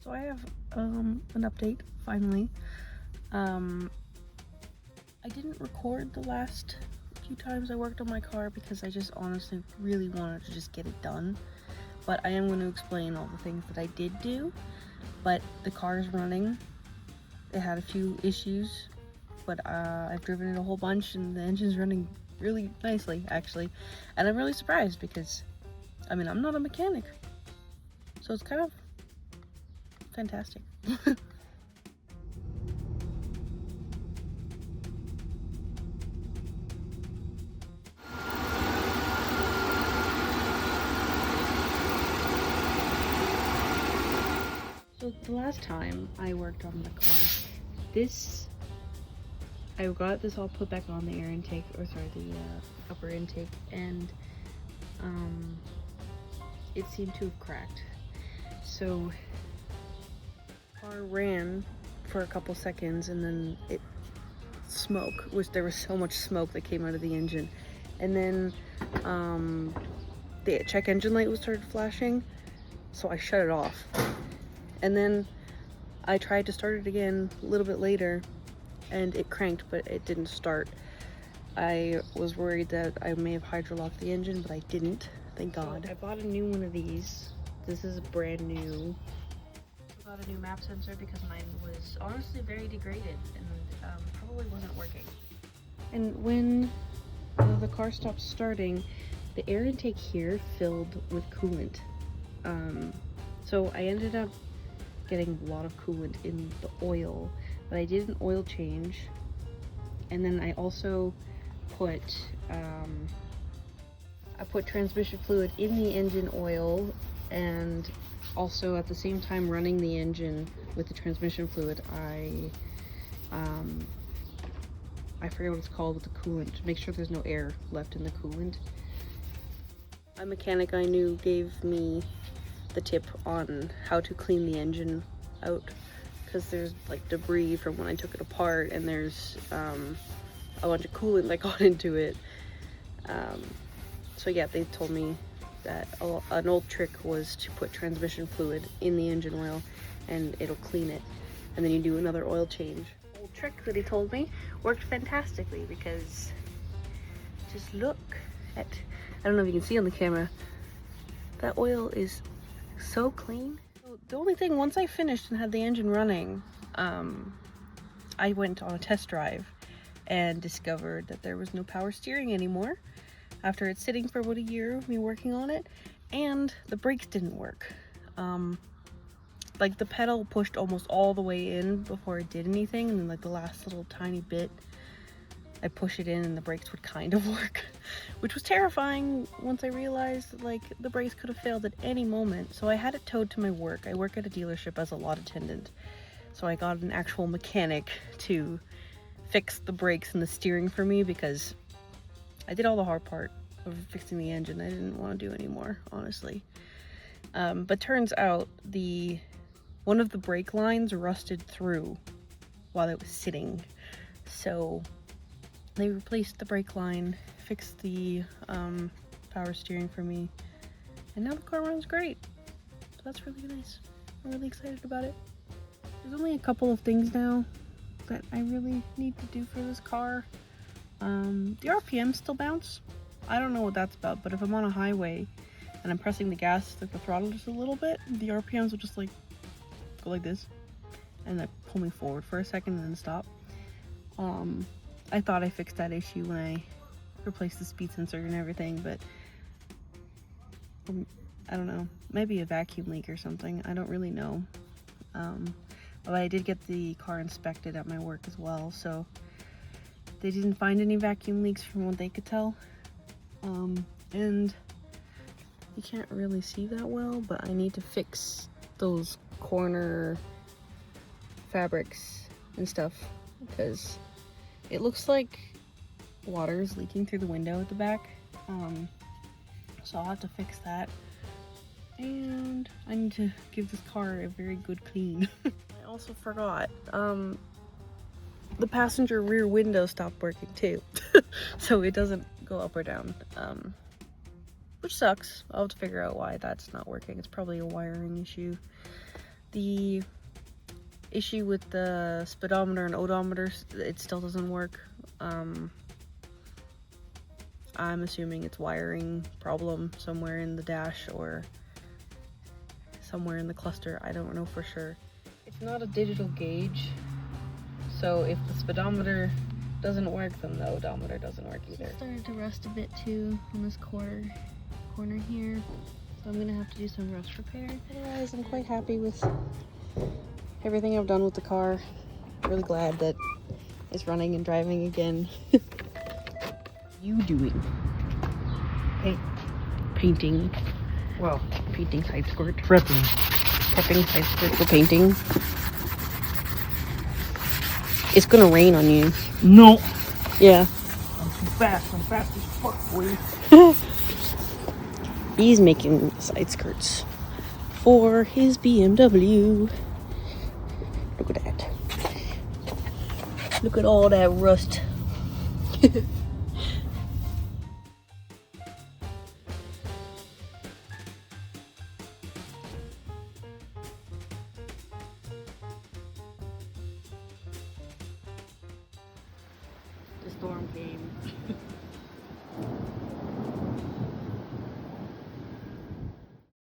So I have an update finally. I didn't record the last few times I worked on my car because I just honestly really wanted to just get it done. But I am going to explain all the things that I did do. But the car is running. It had a few issues, but I've driven it a whole bunch and the engine's running really nicely actually. And I'm really surprised because, I mean, I'm not a mechanic. So it's kind of fantastic. So the last time I worked on the car, I got this all put back on the air intake, or sorry, the upper intake, and it seemed to have cracked. So the car ran for a couple seconds and then there was so much smoke that came out of the engine. And then the check engine light started flashing, so I shut it off. And then I tried to start it again a little bit later and it cranked, but it didn't start. I was worried that I may have hydrolocked the engine, but I didn't, thank God. I bought a new one of these. This is brand new. I got a new map sensor because mine was honestly very degraded and probably wasn't working. And when the car stopped starting, the air intake here filled with coolant. So I ended up getting a lot of coolant in the oil, but I did an oil change, and then I also put transmission fluid in the engine oil, and also at the same time running the engine with the transmission fluid, I forget what it's called with the coolant, to make sure there's no air left in the coolant. A mechanic I knew gave me the tip on how to clean the engine out, because there's like debris from when I took it apart, and there's a bunch of coolant that got into it. So yeah, they told me that an old trick was to put transmission fluid in the engine oil and it'll clean it, and then you do another oil change. The old trick that he told me worked fantastically, because just look at, I don't know if you can see on the camera, that oil is so clean. So the only thing, once I finished and had the engine running, I went on a test drive and discovered that there was no power steering anymore after it's sitting for about a year of me working on it, and the brakes didn't work. Like the pedal pushed almost all the way in before it did anything, and then like the last little tiny bit I push it in and the brakes would kind of work, which was terrifying once I realized that like the brakes could have failed at any moment. So I had it towed to my work. I work at a dealership as a lot attendant, so I got an actual mechanic to fix the brakes and the steering for me, because I did all the hard part of fixing the engine. I didn't want to do anymore, honestly. But turns out one of the brake lines rusted through while it was sitting, so they replaced the brake line, fixed the power steering for me, and now the car runs great. So that's really nice. I'm really excited about it. There's only a couple of things now that I really need to do for this car. The RPMs still bounce. I don't know what that's about, but if I'm on a highway and I'm pressing the gas, like the throttle just a little bit, the RPMs will just like go like this and like pull me forward for a second and then stop. I thought I fixed that issue when I replaced the speed sensor and everything, but I don't know, maybe a vacuum leak or something. I don't really know. But I did get the car inspected at my work as well, so they didn't find any vacuum leaks from what they could tell. And you can't really see that well, but I need to fix those corner fabrics and stuff, because it looks like water is leaking through the window at the back. So I'll have to fix that. And I need to give this car a very good clean. I also forgot, the passenger rear window stopped working too. So it doesn't go up or down, which sucks. I'll have to figure out why that's not working. It's probably a wiring issue. The issue with the speedometer and odometer, it still doesn't work. I'm assuming it's wiring problem somewhere in the dash or somewhere in the cluster. I don't know for sure. It's not a digital gauge, so if the speedometer doesn't work, then the odometer doesn't work either. It started to rust a bit too on this corner here, so I'm gonna have to do some rust repair. Otherwise, I'm quite happy with everything I've done with the car. Really glad that it's running and driving again. You doing? Painting. Well, painting side skirt. prepping Side skirt for painting. It's gonna rain on you. No. Yeah. I'm too fast. I'm fast as fuck, boy. He's making side skirts for his BMW. Look at that. Look at all that rust. The storm came.